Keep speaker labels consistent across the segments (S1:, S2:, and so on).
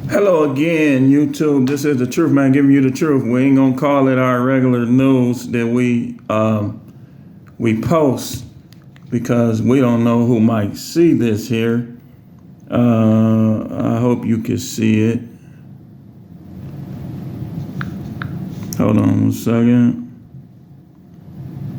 S1: Hello again, YouTube. This is the truth, man. Giving you the truth. We ain't gonna call it our regular news that we post because we don't know who might see this here. I hope you can see it. Hold on 1 second.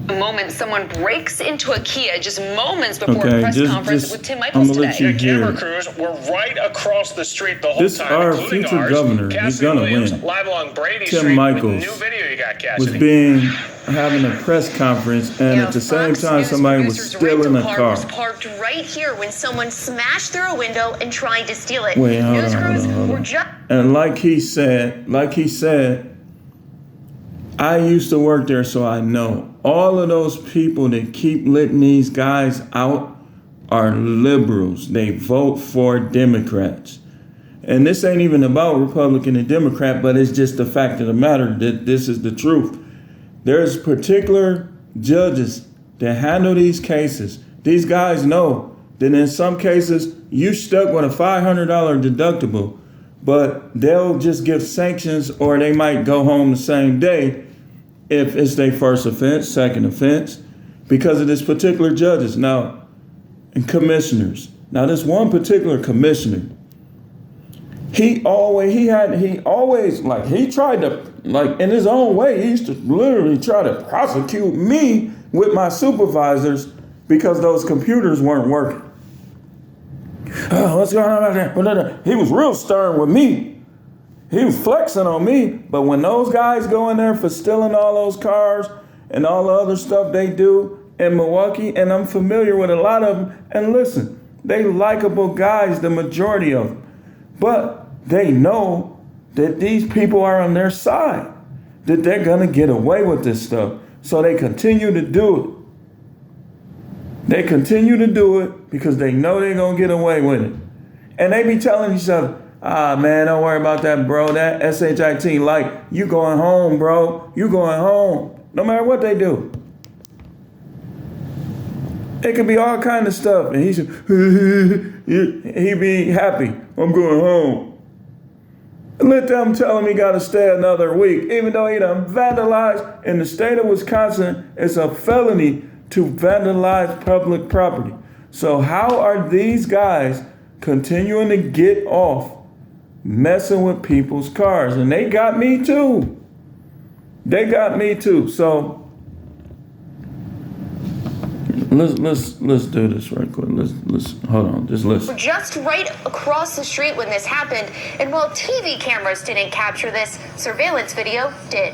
S2: The moment someone breaks into a Kia just moments before a press conference with Tim Michels today.
S3: The camera crews were right across the street the whole
S1: this
S3: time,
S1: our
S3: including
S1: future
S3: ours.
S1: governor.
S3: Cassidy
S1: He's gonna
S3: Williams,
S1: win.
S3: live along Brady
S1: Tim
S3: Street
S1: Michels
S3: with new video you got, Cassidy.
S1: was having a press conference, and at the same time, somebody was stealing a car.
S2: Was parked right here when someone smashed through a window and tried to steal it.
S1: Wait, hold on. And like he said, I used to work there, so I know. All of those people that keep letting these guys out are liberals. They vote for Democrats. And this ain't even about Republican and Democrat, but it's just the fact of the matter that this is the truth. There's particular judges that handle these cases. These guys know that in some cases, you stuck with a $500 deductible, but they'll just give sanctions or they might go home the same day if it's their first offense, second offense, because of this particular judges. Now, and commissioners. Now, this one particular commissioner, he tried to, like, in his own way, he used to literally try to prosecute me with my supervisors because those computers weren't working. Oh, what's going on out there? He was real stern with me. He was flexing on me, but when those guys go in there for stealing all those cars and all the other stuff they do in Milwaukee, and I'm familiar with a lot of them, and listen, they likable guys, the majority of them, but they know that these people are on their side, that they're gonna get away with this stuff, so they continue to do it. They continue to do it because they know they're gonna get away with it. And they be telling each other, man, don't worry about that, bro. That SHIT, like, you going home, bro. You going home. No matter what they do. It could be all kind of stuff. And he be happy. I'm going home. And let them tell him he got to stay another week. Even though he done vandalized. In the state of Wisconsin, it's a felony to vandalize public property. So how are these guys continuing to get off messing with people's cars? And they got me too. So let's do this right quick. Let's hold on. Just listen.
S2: We're just right across the street when this happened, and while TV cameras didn't capture this, surveillance video did.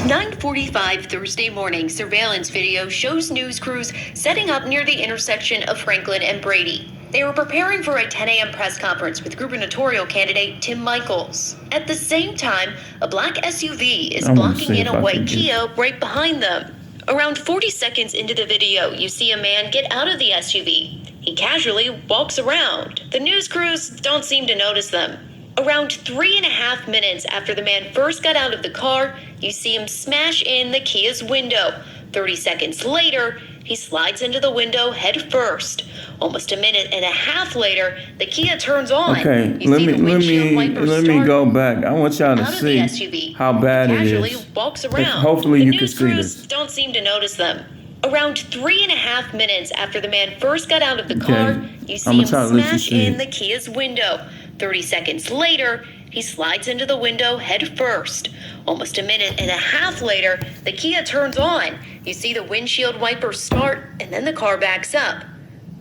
S2: 9:45 Thursday morning, surveillance video shows news crews setting up near the intersection of Franklin and Brady. They were preparing for a 10 a.m. press conference with gubernatorial candidate Tim Michels. At the same time, a black SUV is blocking in a white Kia right behind them. Around 40 seconds into the video, you see a man get out of the SUV. He casually walks around. The news crews don't seem to notice them. Around 3.5 minutes after the man first got out of the car, you see him smash in the Kia's window. 30 seconds later, he slides into the window head first. Almost a minute and a half later, the Kia turns on.
S1: Okay, let me go back. I want y'all to see how bad it is.
S2: Walks around.
S1: Hopefully you can see
S2: this. The news crews
S1: this.
S2: don't seem to notice them. Around 3.5 minutes after the man first got out of the car, you see him smash in the Kia's window. 30 seconds later, he slides into the window head first. Almost a minute and a half later, the Kia turns on. You see the windshield wipers start, and then the car backs up.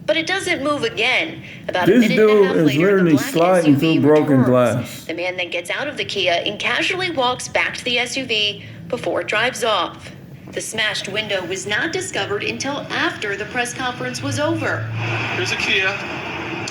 S2: But it doesn't move again. About a minute and a half later, the black
S1: sliding through broken glass.
S2: The man then gets out of the Kia and casually walks back to the SUV before it drives off. The smashed window was not discovered until after the press conference was over.
S3: Here's a Kia.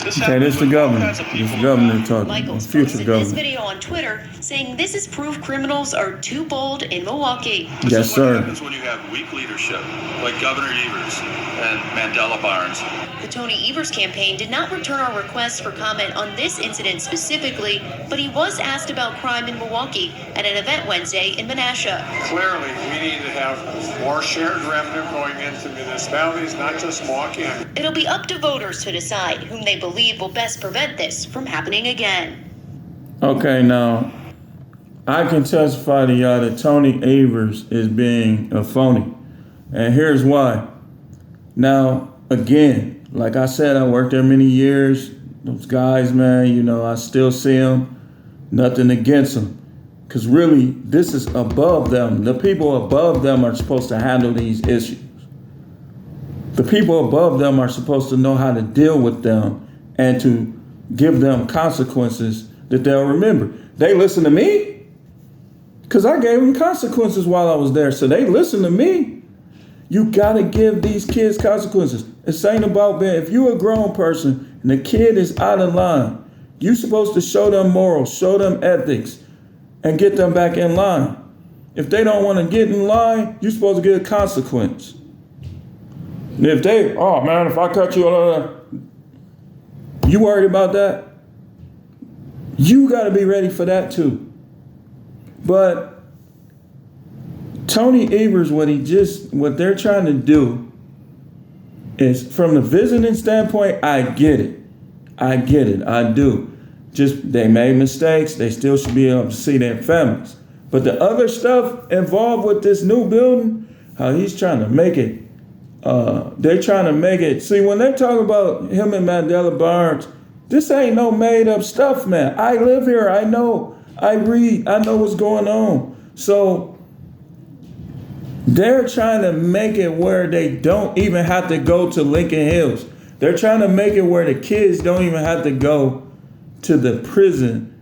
S1: Okay, this is the governor. This is the governor talking.
S2: Michels
S1: Future governor.
S2: this video on Twitter saying this is proof criminals are too bold in Milwaukee.
S1: Yes,
S4: This is
S1: sir.
S4: what happens when you have weak leadership, like Governor Evers and Mandela Barnes.
S2: The Tony Evers campaign did not return our requests for comment on this incident specifically, but he was asked about crime in Milwaukee at an event Wednesday in Menasha.
S4: Clearly, we need to have more shared revenue going into municipalities, not just Milwaukee.
S2: It'll be up to voters to decide whom they believe will best prevent this from happening again.
S1: Okay, now, I can testify to y'all that Tony Evers is being a phony. And here's why. Now, again, like I said, I worked there many years. Those guys, man, I still see them. Nothing against them. Because really, this is above them. The people above them are supposed to handle these issues. The people above them are supposed to know how to deal with them and to give them consequences that they'll remember. They listen to me because I gave them consequences while I was there. So they listen to me. You got to give these kids consequences. It's ain't about being, if you're a grown person and the kid is out of line, you're supposed to show them morals, show them ethics, and get them back in line. If they don't want to get in line, you're supposed to get a consequence. And if they, oh man, if I cut you, you worried about that? You got to be ready for that too. But Tony Evers, what they're trying to do is, from the visiting standpoint, I get it. I do. Just, they made mistakes. They still should be able to see their families. But the other stuff involved with this new building, how he's trying to make it, they're trying to make it, see, when they talk about him and Mandela Barnes, this ain't no made up stuff, man. I live here. I know. I read. I know what's going on. So they're trying to make it where they don't even have to go to Lincoln Hills. They're trying to make it where the kids don't even have to go to the prison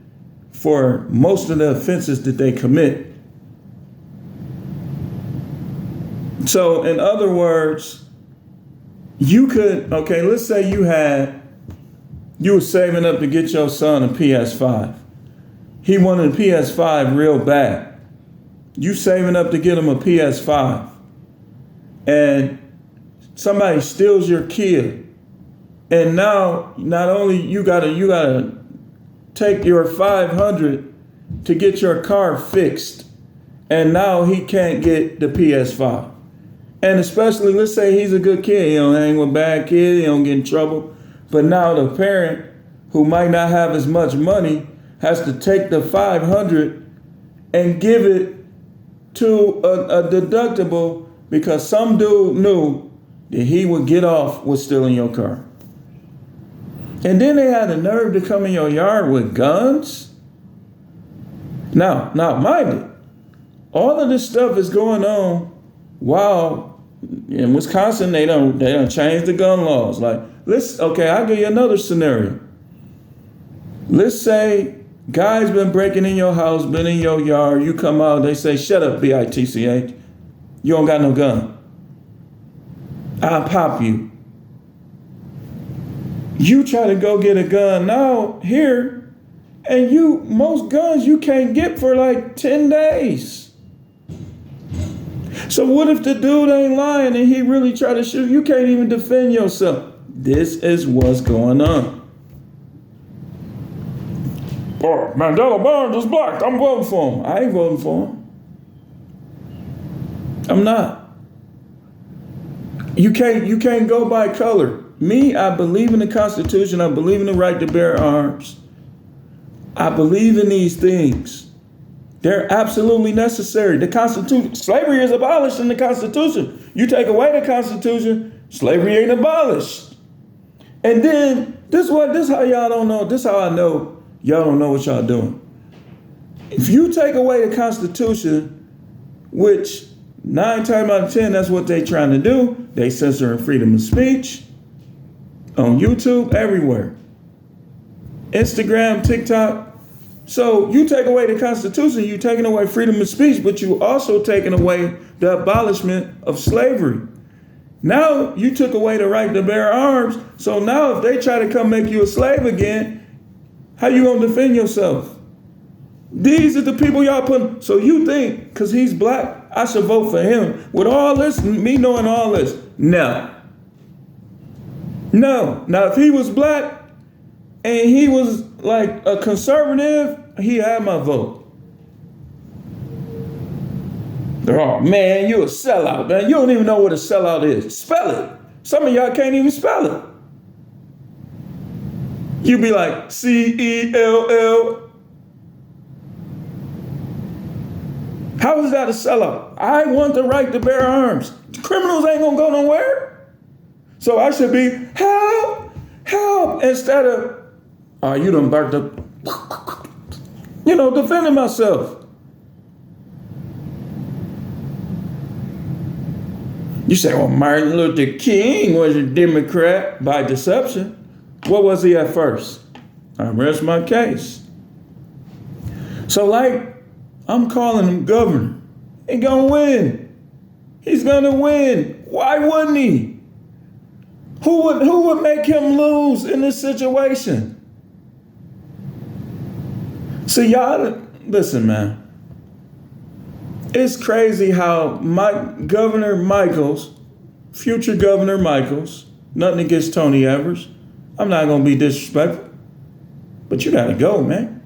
S1: for most of the offenses that they commit. So in other words, you could, okay, let's say you were saving up to get your son a PS5. He wanted a PS5 real bad. You saving up to get him a PS5. And somebody steals your kid. And now, not only you gotta take your $500 to get your car fixed. And now he can't get the PS5. And especially, let's say he's a good kid. He don't hang with bad kids. He don't get in trouble. But now the parent, who might not have as much money, has to take the $500 and give it to a deductible because some dude knew that he would get off with stealing your car. And then they had the nerve to come in your yard with guns. Now, mind it, all of this stuff is going on while in Wisconsin they don't change the gun laws. Like, I'll give you another scenario. Let's say guy's been breaking in your house, been in your yard, you come out, they say, shut up, bitch. You don't got no gun. I'll pop you. You try to go get a gun now here, and most guns you can't get for like 10 days. So what if the dude ain't lying and he really try to shoot? You can't even defend yourself. This is what's going on. Oh, Mandela Barnes is black. I'm voting for him. I ain't voting for him. I'm not. You can't go by color. Me, I believe in the Constitution. I believe in the right to bear arms. I believe in these things. They're absolutely necessary. The Constitution, slavery is abolished in the Constitution. You take away the Constitution, slavery ain't abolished. And then this how y'all don't know. This how I know y'all don't know what y'all doing. If you take away the Constitution, which 9 times out of 10, that's what they trying to do. They censoring freedom of speech on YouTube, everywhere. Instagram, TikTok. So you take away the Constitution, you taking away freedom of speech, but you also taking away the abolishment of slavery. Now you took away the right to bear arms. So now if they try to come make you a slave again, how you gonna defend yourself? These are the people y'all putting. So you think, because he's black, I should vote for him. With all this, me knowing all this, no. No. Now, if he was black and he was like a conservative, he had my vote. Oh, man, you a sellout, man. You don't even know what a sellout is. Spell it. Some of y'all can't even spell it. You be like, C-E-L-L. How is that a sellout? I want the right to bear arms. Criminals ain't gonna go nowhere. So I should be, help, help, instead of, oh, you done burnt up, defending myself. You say, well, Martin Luther King was a Democrat by deception. What was he at first? I rest my case. So I'm calling him governor. He gonna win. He's gonna win. Why wouldn't he? Who would make him lose in this situation? See, y'all, listen, man. It's crazy how Governor Michels, future Governor Michels, nothing against Tony Evers. I'm not gonna be disrespectful, but you gotta go, man.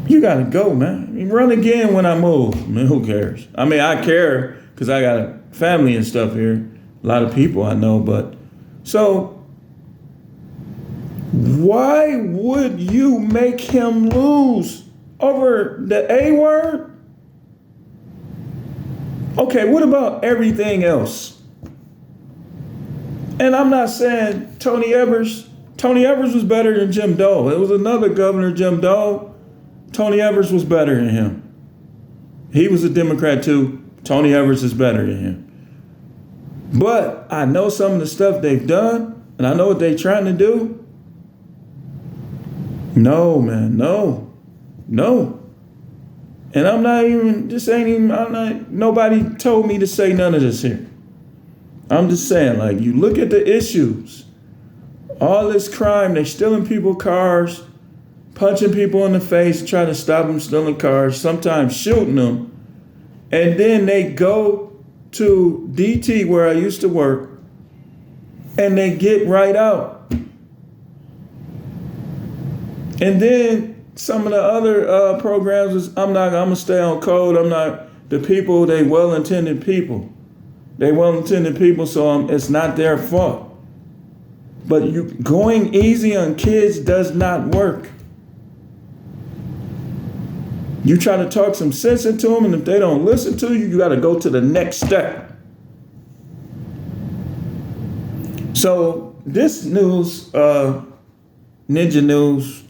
S1: You gotta go, man. Run again when I move. I mean, who cares? I mean, I care because I got a family and stuff here. A lot of people I know, but so why would you make him lose over the A word? Okay, what about everything else? And I'm not saying Tony Evers was better than Jim Doe. It was another governor, Jim Doe. Tony Evers was better than him. He was a Democrat too. Tony Evers is better than him. But I know some of the stuff they've done, and I know what they're trying to do. No, man, no. And nobody told me to say none of this here. I'm just saying, you look at the issues. All this crime, they stealing people's cars, punching people in the face, trying to stop them stealing cars, sometimes shooting them. And then they go to DT, where I used to work, and they get right out. And then some of the other programs is, I'm gonna stay on code. They well-intended people. So it's not their fault. But going easy on kids does not work. You try to talk some sense into them, and if they don't listen to you, you got to go to the next step. So this news, Ninja News,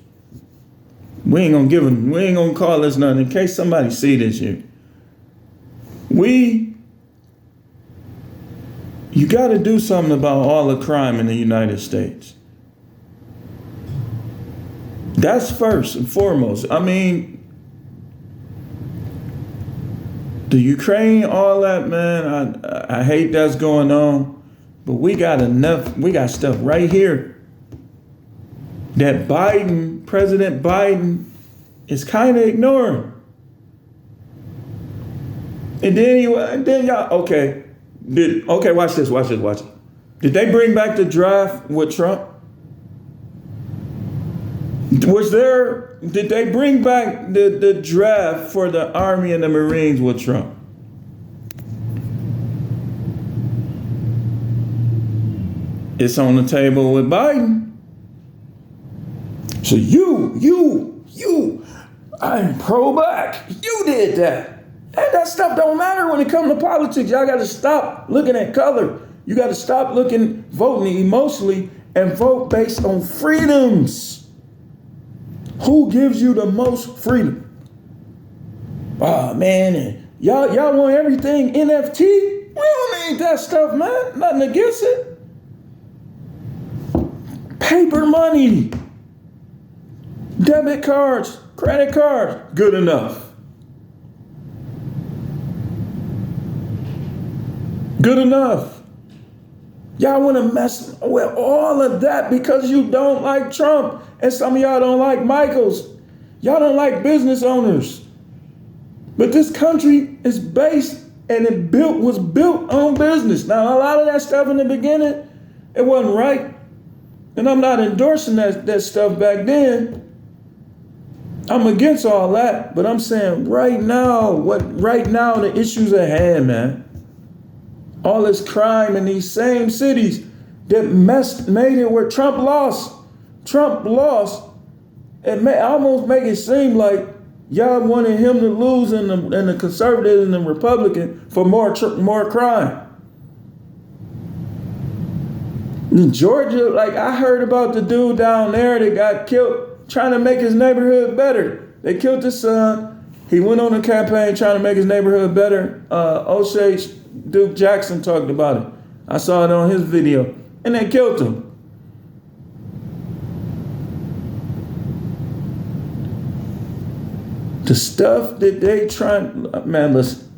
S1: we ain't gonna call this nothing in case somebody see this here. You got to do something about all the crime in the United States. That's first and foremost. I mean, the Ukraine, all that, man, I hate that's going on, but we got stuff right here that President Biden is kind of ignoring. And then y'all, okay, watch this. Did they bring back the draft with Trump? Did they bring back the draft for the Army and the Marines with Trump? It's on the table with Biden. So I'm pro-black. You did that. And that stuff don't matter when it comes to politics. Y'all got to stop looking at color. You got to stop voting emotionally and vote based on freedoms. Who gives you the most freedom? Oh, man, y'all want everything NFT? We don't need that stuff, man. Nothing against it. Paper money. Debit cards, credit cards, good enough. Good enough. Y'all want to mess with all of that because you don't like Trump, and some of y'all don't like Michels. Y'all don't like business owners. But this country is based And it was built on business. Now, a lot of that stuff in the beginning, it wasn't right. And I'm not endorsing that stuff back then. I'm against all that, but I'm saying right now, the issues at hand, man. All this crime in these same cities that made it where Trump lost. Trump lost. And almost make it seem like y'all wanted him to lose and the conservatives and the Republican for more crime. In Georgia, like I heard about the dude down there that got killed trying to make his neighborhood better. They killed his son. He went on a campaign trying to make his neighborhood better. O'Shea Duke Jackson talked about it. I saw it on his video. And they killed him. The stuff that they man, listen,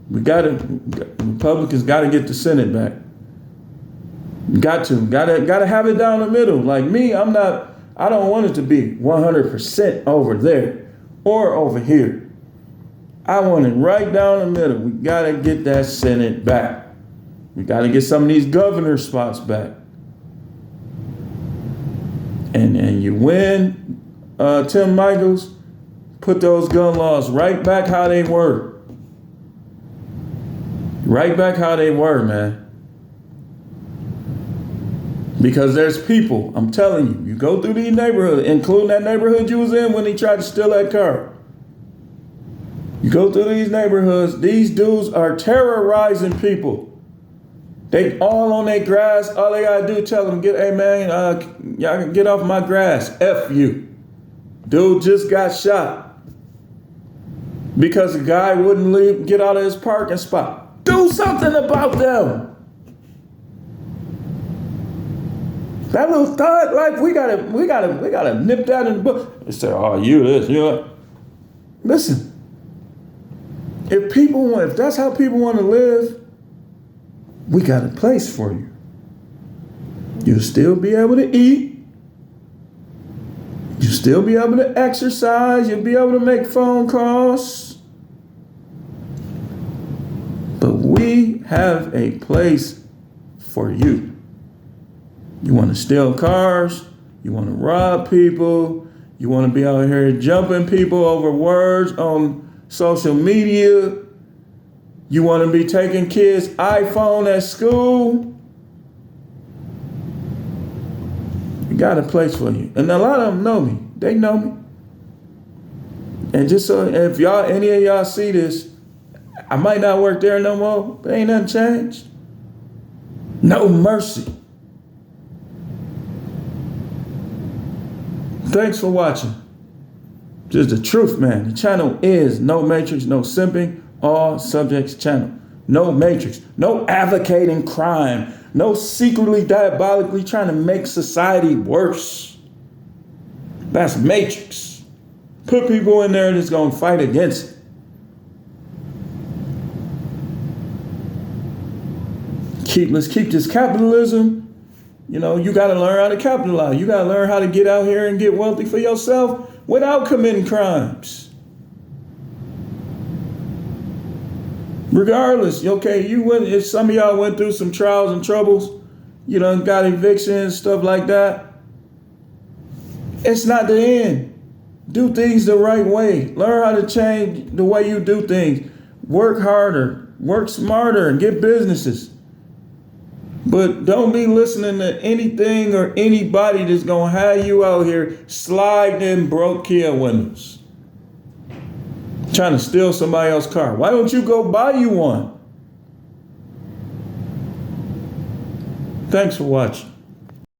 S1: Republicans gotta get the Senate back. Gotta have it down the middle. Like me, I don't want it to be 100% over there or over here. I want it right down the middle. We gotta get that Senate back. We gotta get some of these governor spots back. And you win, Tim Michels, put those gun laws right back how they were. Right back how they were, man. Because there's people, I'm telling you, you go through these neighborhoods, including that neighborhood you was in when he tried to steal that car. You go through these neighborhoods, these dudes are terrorizing people. They all on their grass, all they gotta do, tell them, hey man, y'all can get off my grass, F you. Dude just got shot because the guy wouldn't get out of his parking spot. Do something about them. That little thug life, we gotta nip that in the book. They say, oh, you this, you that. Listen, if that's how people want to live, we got a place for you. You'll still be able to eat. You'll still be able to exercise. You'll be able to make phone calls. But we have a place for you. You want to steal cars, you want to rob people, you want to be out here jumping people over words on social media, you want to be taking kids' iPhone at school. We got a place for you. And a lot of them know me. They know me. And just so if any of y'all see this, I might not work there no more, but ain't nothing changed. No mercy. Thanks for watching. Just the truth, man. The channel is no matrix, no simping, all subjects channel. No matrix, no advocating crime, no secretly, diabolically trying to make society worse. That's matrix. Put people in there that's going to fight against it. Let's keep this capitalism. You know, you got to learn how to capitalize. You got to learn how to get out here and get wealthy for yourself without committing crimes. Regardless, okay, if some of y'all went through some trials and troubles, you know, got evictions, stuff like that, it's not the end. Do things the right way. Learn how to change the way you do things. Work harder, work smarter, and get businesses. But don't be listening to anything or anybody that's going to have you out here sliding in broke Kia windows. Trying to steal somebody else's car. Why don't you go buy you one? Thanks for watching.